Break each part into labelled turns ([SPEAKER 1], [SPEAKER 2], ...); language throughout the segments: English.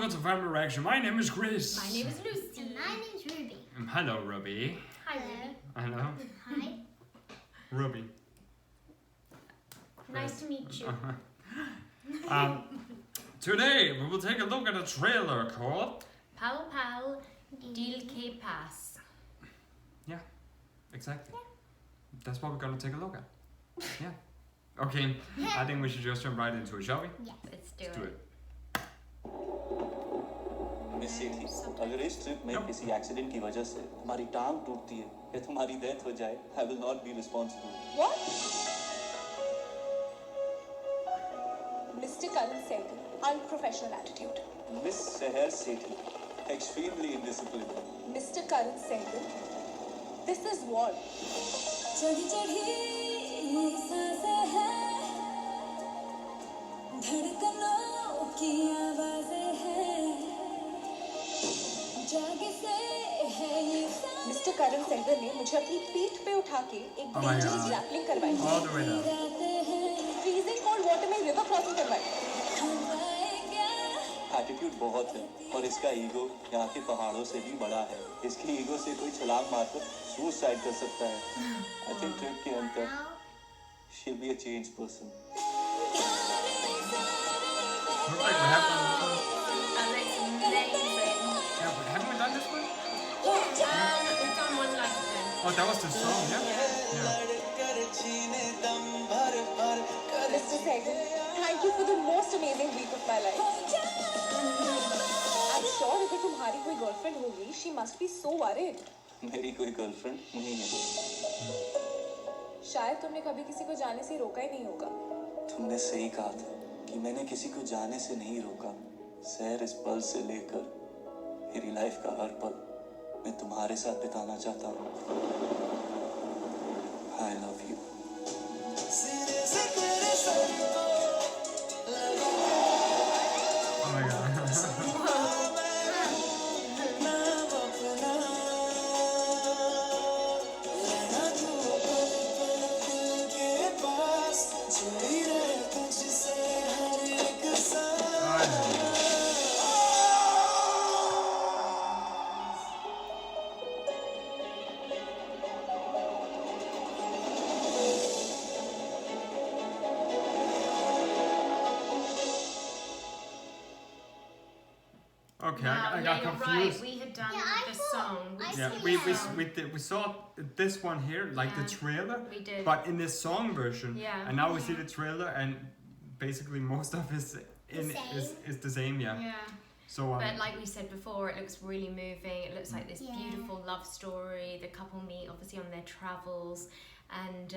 [SPEAKER 1] welcome to Family Reaction. My name is Chris.
[SPEAKER 2] My name is Lucy.
[SPEAKER 3] And my name's Ruby.
[SPEAKER 1] Hello, Ruby.
[SPEAKER 2] Hi, Ruby.
[SPEAKER 1] Hello.
[SPEAKER 3] Hi.
[SPEAKER 1] Ruby.
[SPEAKER 2] Nice to meet you.
[SPEAKER 1] Today we will take a look at a trailer called
[SPEAKER 2] Pal Dil Ke Paas.
[SPEAKER 1] Yeah, exactly. That's what we're gonna take a look at. Yeah. Okay, I think we should just jump right into it, shall we?
[SPEAKER 3] Yeah.
[SPEAKER 2] Let's do
[SPEAKER 1] Let's do
[SPEAKER 2] it.
[SPEAKER 1] it.
[SPEAKER 4] Miss Sethi, अगर इस trip में किसी accident की वजह से हमारी टांग टूटती है या तुम्हारी डेथ हो जाए, I will not be responsible.
[SPEAKER 5] What? Mr. Karan Sehgal, unprofessional attitude.
[SPEAKER 4] Miss Seher Sethi, extremely indisciplined.
[SPEAKER 5] Mr. Karan Sehgal, this is war.
[SPEAKER 6] चढ़ी चढ़ी सांसें हैं, धड़कनों की आवाज़ें हैं, जागे से है ये
[SPEAKER 5] Mr. Karan Sehgal ने मुझे अपनी पीठ पे उठा के एक
[SPEAKER 1] Oh my
[SPEAKER 5] dangerous
[SPEAKER 1] God.
[SPEAKER 5] Rappelling करवाई,
[SPEAKER 1] All the way down.
[SPEAKER 6] रातें हैं,
[SPEAKER 5] फ्रीजिंग कोल्ड वाटर में रिवर क्रॉसिंग करवाई.
[SPEAKER 6] हवाएं क्या
[SPEAKER 4] एटीट्यूड बहुत है और इसका ईगो यहाँ के पहाड़ों से भी बड़ा है. इसकी ईगो से कोई छलांग मारकर सुसाइड कर सकता है. I think ट्रिप के अंत तक she'll be a changed person.
[SPEAKER 1] Looks like we have done this one.
[SPEAKER 2] That looks amazing.
[SPEAKER 1] Yeah, but haven't we done this one?
[SPEAKER 2] We've done one like this.
[SPEAKER 1] Oh, that was the song, yeah? Yeah.
[SPEAKER 5] Mr. Sehgal, thank you for the most amazing week of my life. I'm sure अगर तुम्हारी कोई girlfriend होगी, she must be so worried.
[SPEAKER 4] मेरी कोई girlfriend नहीं है.
[SPEAKER 5] शायद तुमने कभी किसी को जाने से रोका ही नहीं होगा.
[SPEAKER 4] तुमने सही कहा था कि मैंने किसी को जाने से नहीं रोका. सैर, इस पल से लेकर मेरी लाइफ का हर पल मैं तुम्हारे साथ बिताना चाहता हूँ. I love you.
[SPEAKER 1] Oh my god. Okay, I got
[SPEAKER 2] you're
[SPEAKER 1] confused.
[SPEAKER 2] right. We had done
[SPEAKER 3] Yeah, I
[SPEAKER 2] the
[SPEAKER 3] thought-
[SPEAKER 2] song.
[SPEAKER 3] I
[SPEAKER 1] Yeah,
[SPEAKER 3] see
[SPEAKER 1] we saw this one here, like the
[SPEAKER 2] Yeah,
[SPEAKER 1] trailer,
[SPEAKER 2] we did.
[SPEAKER 1] but in this song version.
[SPEAKER 2] Yeah.
[SPEAKER 1] And now we see the trailer, and basically most of it is the same. Yeah.
[SPEAKER 2] Yeah.
[SPEAKER 1] So
[SPEAKER 2] But like we said before, it looks really moving. It looks like this
[SPEAKER 3] Yeah.
[SPEAKER 2] beautiful love story. The couple meet obviously on their travels, and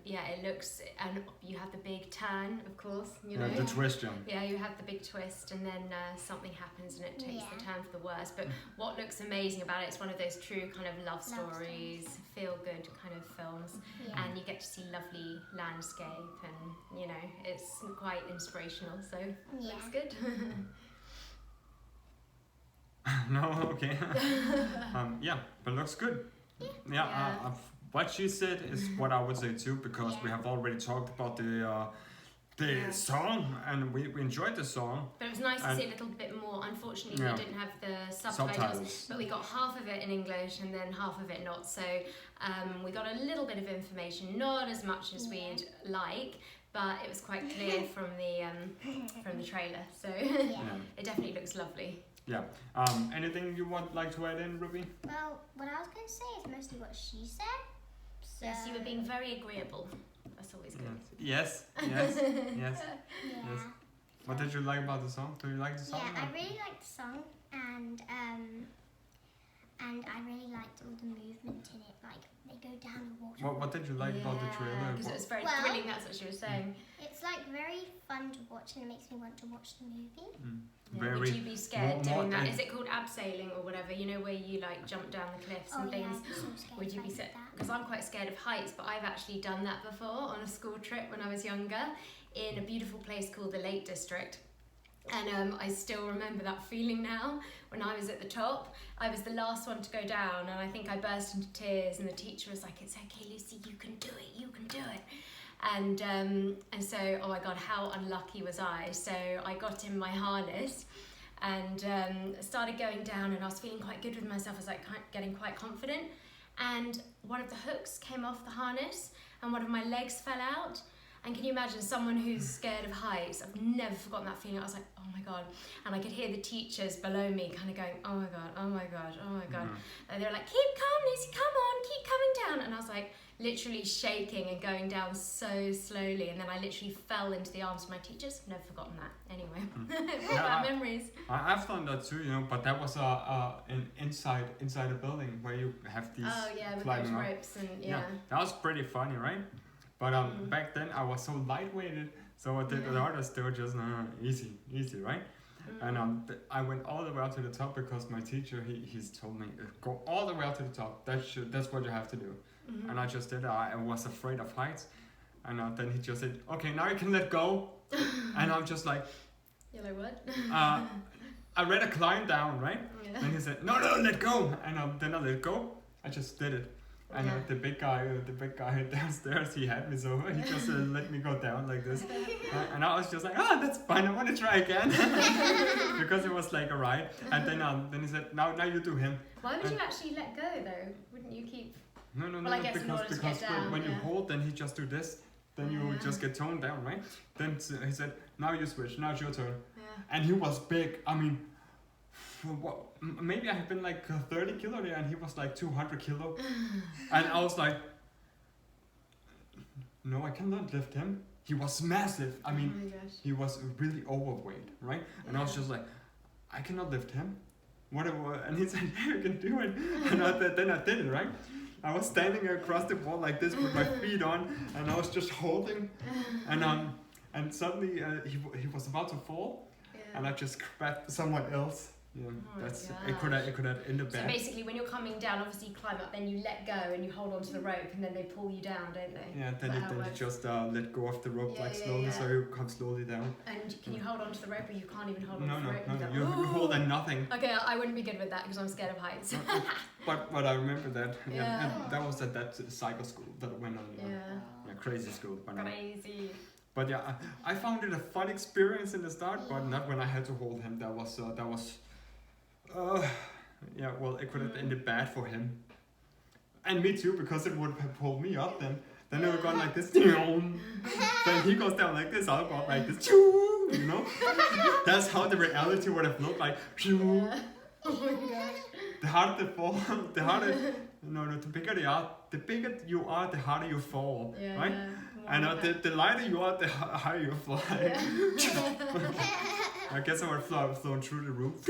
[SPEAKER 2] yeah, it looks. And you have the big turn, of course. You know.
[SPEAKER 1] the twist, yeah.
[SPEAKER 2] Yeah, you have the big twist, and then something happens, and it takes the
[SPEAKER 3] Yeah.
[SPEAKER 2] turn for the worse. But what looks amazing about it, it's one of those true kind of love stories, feel-good kind of films,
[SPEAKER 3] Yeah.
[SPEAKER 2] and you get to see lovely landscape, and you know, it's quite inspirational. So
[SPEAKER 3] Yeah.
[SPEAKER 2] looks good.
[SPEAKER 1] No, okay. Yeah, but looks good. Yeah. What she said is what I would say too, because we have already talked about the song, and we enjoyed the song.
[SPEAKER 2] But it was nice to
[SPEAKER 1] And-
[SPEAKER 2] see a little bit more. Unfortunately,
[SPEAKER 1] Yeah.
[SPEAKER 2] we didn't have the
[SPEAKER 1] Subtitles.
[SPEAKER 2] subtitles, but we got half of it in English and then half of it not. So we got a little bit of information, not as much as we'd like, but it was quite clear from the trailer. So
[SPEAKER 3] Yeah.
[SPEAKER 2] it definitely looks lovely.
[SPEAKER 1] Yeah. Anything you would like to add in, Ruby?
[SPEAKER 3] Well, what I was going to say is mostly what she said. So,
[SPEAKER 2] Yes, you were being very agreeable. That's always good.
[SPEAKER 1] Yes. Yes. Yes.
[SPEAKER 3] Yeah.
[SPEAKER 1] Yes. What did you like about the song? Do you like the song?
[SPEAKER 3] Yeah, I really liked the song, and I really liked all the movement in it. Like they go down the water.
[SPEAKER 1] What did you like about the trailer?
[SPEAKER 2] Because it was very
[SPEAKER 3] Well-
[SPEAKER 2] thrilling. That's what she was saying.
[SPEAKER 3] It's like very fun to watch, and it makes me want to watch the movie.
[SPEAKER 2] Yeah,
[SPEAKER 1] Very
[SPEAKER 2] would you be scared
[SPEAKER 1] more
[SPEAKER 2] doing that?
[SPEAKER 1] and-
[SPEAKER 2] Is it called abseiling or whatever? You know, where you like jump down the cliffs and
[SPEAKER 3] Yeah,
[SPEAKER 2] things.
[SPEAKER 3] I'm so scared.
[SPEAKER 2] Would you be
[SPEAKER 3] if I
[SPEAKER 2] scared?
[SPEAKER 3] did that.
[SPEAKER 2] Because I'm quite scared of heights, but I've actually done that before on a school trip when I was younger in a beautiful place called the Lake District. And I still remember that feeling now when I was at the top. I was the last one to go down, and I think I burst into tears, and the teacher was like, "It's okay, Lucy, you can do it, you can do it." And so, oh my God, how unlucky was I? So I got in my harness, and started going down, and I was feeling quite good with myself. I was like getting quite confident, and one of the hooks came off the harness and one of my legs fell out. And can you imagine someone who's scared of heights? I've never forgotten that feeling. I was like, oh my God. And I could hear the teachers below me kind of going, oh my God, oh my God, oh my God. And they were like, keep calm, Lucy, come on, keep coming down. And I was like literally shaking and going down so slowly. And then I literally fell into the arms of my teachers. Never forgotten that. Anyway, bad memories.
[SPEAKER 1] I've done that too, but that was inside a building where you have these
[SPEAKER 2] with those ropes and
[SPEAKER 1] that was pretty funny, right? But back then I was so lightweighted, so the others they were just easy, right? And I went all the way up to the top because my teacher he's told me go all the way up to the top. That's what you have to do. And I just did it. I was afraid of heights, and then he just said, okay, now you can let go. And I'm just like,
[SPEAKER 2] you're like what?
[SPEAKER 1] I read a climb down, right?
[SPEAKER 2] Yeah.
[SPEAKER 1] And he said, no, let go. And then I let go. I just did it. And the big guy downstairs, he had me, so he just let me go down like this. And I was just like, that's fine, I want to try again. Because it was like a ride. And then he said, now you do him.
[SPEAKER 2] Why would you actually let go though? Wouldn't you keep...
[SPEAKER 1] No,
[SPEAKER 2] well, I guess
[SPEAKER 1] because when you hold, then he just do this. Then you just get toned down, right? Then he said, now you switch, now it's your turn.
[SPEAKER 2] Yeah.
[SPEAKER 1] And he was big, I mean... maybe I had been like 30 kilo there and he was like 200 kilo. And I was like, no, I cannot lift him. He was massive. I mean, he was really overweight, right? And I was just like, I cannot lift him. Whatever. And he said, yeah, you can do it. And then I did it, right? I was standing across the wall like this with my feet on, and I was just holding. And suddenly he was about to fall, and I just grabbed someone else. Yeah, it could have ended bad.
[SPEAKER 2] So basically, when you're coming down, obviously you climb up, then you let go and you hold onto the rope, and then they pull you down, don't they?
[SPEAKER 1] Yeah, then you just let go of the rope slowly, so you come slowly down.
[SPEAKER 2] And can you hold onto the rope, or you can't even hold onto the rope?
[SPEAKER 1] No, you hold on nothing.
[SPEAKER 2] Okay, I wouldn't be good with that because I'm scared of heights.
[SPEAKER 1] but I remember that. Yeah. And that was at that cycle school that I went on. Yeah, crazy school.
[SPEAKER 2] Crazy.
[SPEAKER 1] But yeah, I found it a fun experience in the start, but not when I had to hold him. That was. Well, it could have ended bad for him. And me too, because it would have pulled me up then. Then it would have gone like this. Then he goes down like this, I'll go like this. You know? That's how the reality would have looked like.
[SPEAKER 2] Oh my gosh.
[SPEAKER 1] The harder the fall, the bigger you are, the harder you fall. Right? And the lighter you are, the higher you fly. I guess I would have flown through the roof.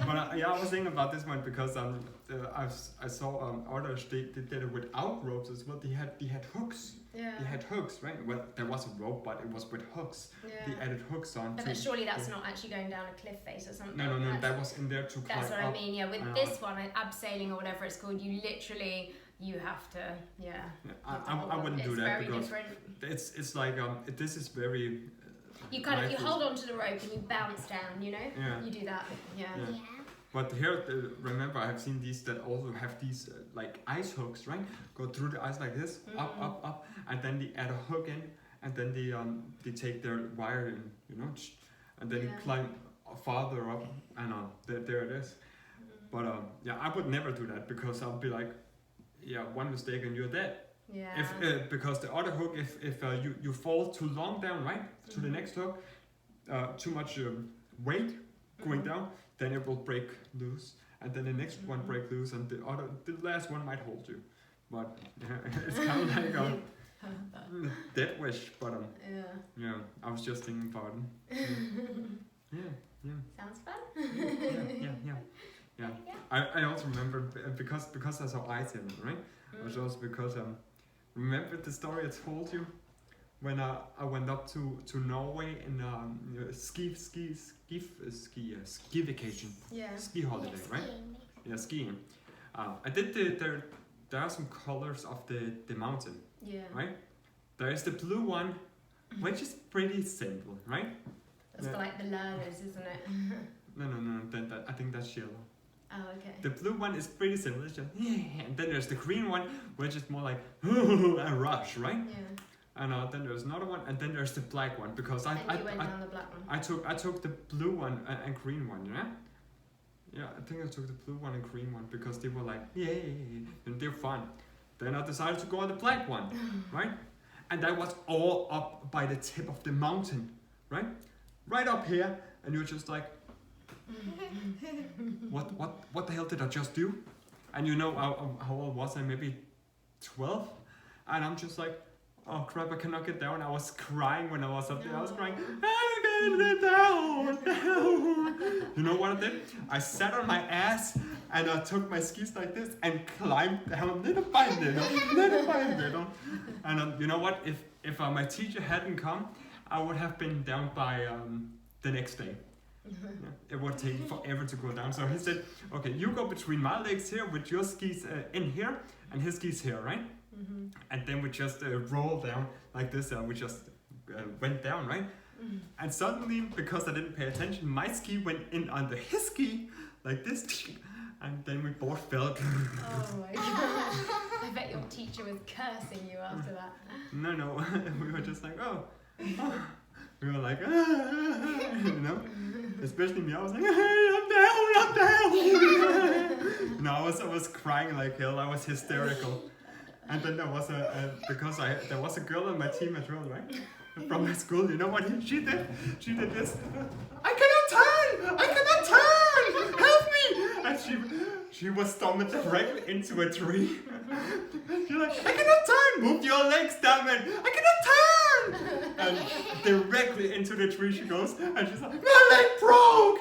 [SPEAKER 1] But I was thinking about this one because I saw others they did it without ropes as well. They had hooks.
[SPEAKER 2] Yeah.
[SPEAKER 1] They had hooks, right? Well, there was a rope, but it was with hooks.
[SPEAKER 2] Yeah.
[SPEAKER 1] They added hooks on.
[SPEAKER 2] But surely that's not actually going down a cliff face or something.
[SPEAKER 1] No, that was in there to climb up.
[SPEAKER 2] That's what I mean. Yeah, with this one, abseiling or whatever it's called, you literally. You have to,
[SPEAKER 1] I wouldn't do that because it's like this is very.
[SPEAKER 2] You kind of you hold onto the rope and you bounce down, you know.
[SPEAKER 1] Yeah.
[SPEAKER 2] You do that. Yeah.
[SPEAKER 1] But here, remember, I have seen these that also have these like ice hooks, right? Go through the ice like this, up, and then they add a hook in, and then they take their wire in, you know, and then you climb farther up, and there it is. But I would never do that because I'll be like. One mistake and you're dead. Yeah. If because the other hook, if you fall too long down, right, to the next hook, too much weight going down, then it will break loose, and then the next one break loose, and the last one might hold you. But it's kind of like a dead wish. But I was just thinking about it. Yeah.
[SPEAKER 2] Sounds fun.
[SPEAKER 1] Yeah. I also remember because I saw ice in it, right? Which was because remember the story I told you when I went up to Norway in ski vacation, ski holiday, right? Yeah, skiing. I did there are some colors of the mountain, right? There is the blue one, which is pretty simple, right?
[SPEAKER 2] That's for like the learners, isn't it?
[SPEAKER 1] No. I think that's yellow.
[SPEAKER 2] Oh, okay.
[SPEAKER 1] The blue one is pretty simple, it's just and then there's the green one, which is more like a rush, right?
[SPEAKER 2] Yeah.
[SPEAKER 1] and then there's another one, and then there's the black one because
[SPEAKER 2] And you went down the black one.
[SPEAKER 1] I took the blue one and green one, yeah. Yeah, I think I took the blue one and green one because they were like, yay, and they're fun. Then I decided to go on the black one, right? And that was all up by the tip of the mountain, right? Right up here, and you're just like, what the hell did I just do? And you know how old was I? Maybe 12, and I'm just like, oh crap, I cannot get down. I was crying when I was up there. I was crying, I can't get down. You know what I did? I sat on my ass and I took my skis like this and climbed down little by little. And you know what? If my teacher hadn't come, I would have been down by the next day. Yeah, it would take forever to go down. So he said, okay, you go between my legs here with your skis in here and his skis here, right? Mm-hmm. And then we just rolled down like this, and we just went down, right? Mm-hmm. And suddenly, because I didn't pay attention, my ski went in under his ski like this, and then we both fell.
[SPEAKER 2] Oh my god! I bet your teacher was cursing you after that.
[SPEAKER 1] No, we were just like, oh. We were like, you know, especially me. I was like, hey, I'm down. No, I was crying like hell. I was hysterical. And then there was there was a girl on my team as well, right? From my school. You know what she did? She did this. I cannot turn. Help me! And she was stumbled directly into a tree. She's like, I cannot turn. Move your legs, damn it. I cannot turn. And directly into the tree she goes, and she's like, my leg broke.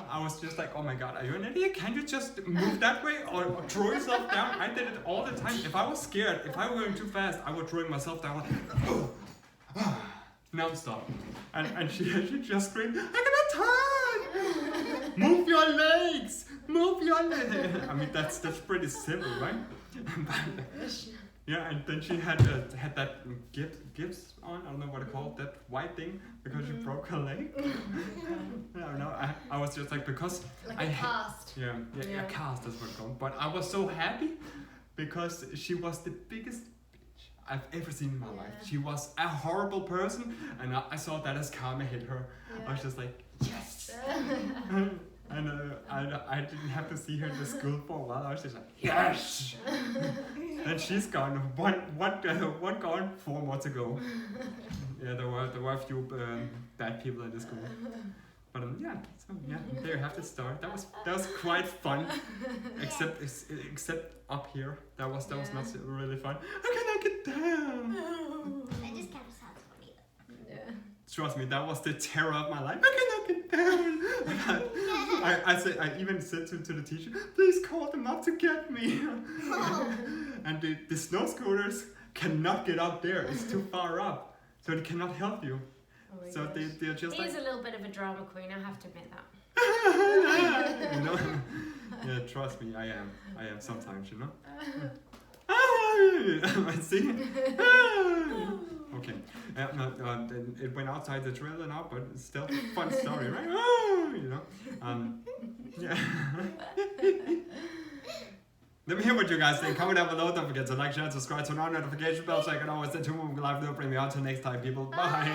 [SPEAKER 1] I was just like, oh my god, are you an idiot? Can't you just move that way or throw yourself down? I did it all the time. If I was scared, if I were going too fast, I would throw myself down like, non-stop. And she just screamed, I cannot turn! Move your legs! Move your legs! I mean, that's pretty simple, right? Yeah, and then she had that gips on, I don't know what to call it, that white thing, because she broke her leg. I don't know, I was just like, because
[SPEAKER 2] like a cast.
[SPEAKER 1] Yeah, a cast, that's what it's called. But I was so happy, because she was the biggest bitch I've ever seen in my life. She was a horrible person, and I saw that as karma hit her. Yeah. I was just like, yes! And I didn't have to see her in the school for a while. I was just like, yes! And she's gone. One gone, 4 more to go. Yeah, there were a few bad people at the school. But there you have to start. That was quite fun. Except up here, that was not really fun. I cannot get down.
[SPEAKER 3] That just kind of sounds funny though.
[SPEAKER 2] Yeah.
[SPEAKER 1] Trust me, that was the terror of my life. I cannot get down. I even said to the teacher, please call them up to get me. And the snow scooters cannot get up there. It's too far up, so they cannot help you.
[SPEAKER 2] Oh
[SPEAKER 1] so they're just
[SPEAKER 2] He's
[SPEAKER 1] like.
[SPEAKER 2] a little bit of a drama queen. I have to admit that.
[SPEAKER 1] You know? Yeah, trust me, I am sometimes. You know. See? Okay. It went outside the trailer now, but it's still a fun story, right? You know. Yeah. Let me hear what you guys think. Comment down below. Don't forget to like, share, and subscribe, turn on notification bell so I can always send 2 more live. They'll bring me out. Till next time, people. Bye.